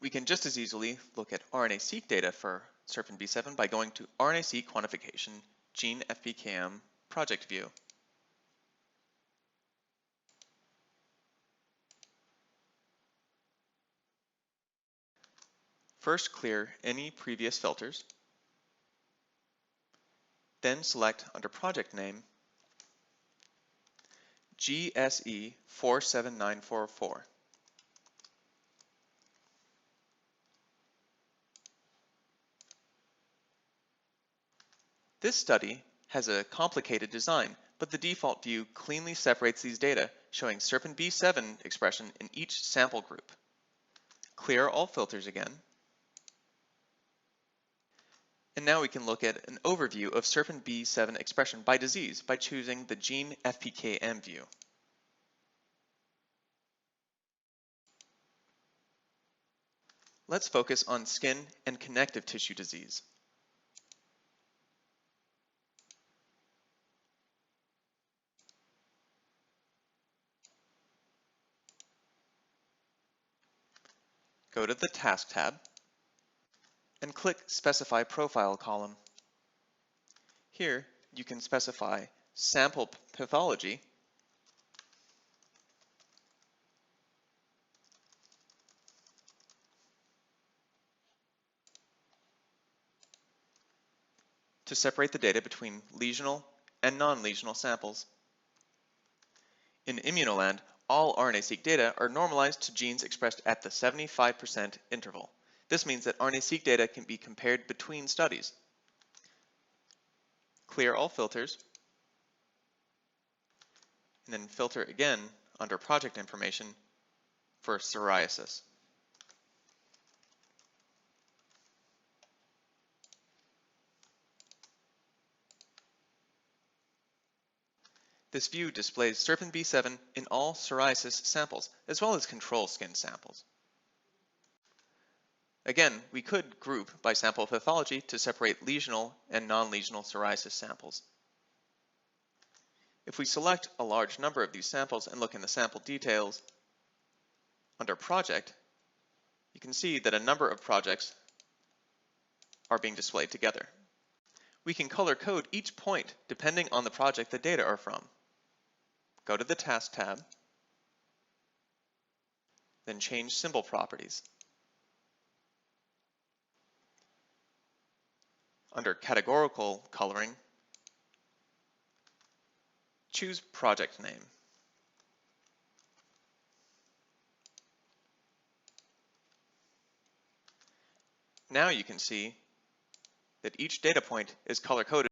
We can just as easily look at RNA-seq data for SERPINB7 by going to RNA-seq quantification gene FPKM project view. First, clear any previous filters. Then select under project name GSE 47944. This study has a complicated design, but the default view cleanly separates these data, showing SERPINB7 expression in each sample group. Clear all filters again. And now we can look at an overview of SERPINB7 expression by disease by choosing the gene FPKM view. Let's focus on skin and connective tissue disease. Go to the Task tab and click Specify Profile column. Here, you can specify sample pathology to separate the data between lesional and non-lesional samples. In ImmunoLand, all RNA-seq data are normalized to genes expressed at the 75% interval. This means that RNA-seq data can be compared between studies. Clear all filters, and then filter again under project information for psoriasis. This view displays SERPINB7 in all psoriasis samples, as well as control skin samples. Again, we could group by sample pathology to separate lesional and non-lesional psoriasis samples. If we select a large number of these samples and look in the sample details under project, you can see that a number of projects are being displayed together. We can color code each point depending on the project the data are from. Go to the Task tab, then change symbol properties. Under categorical coloring, choose project name. Now you can see that each data point is color-coded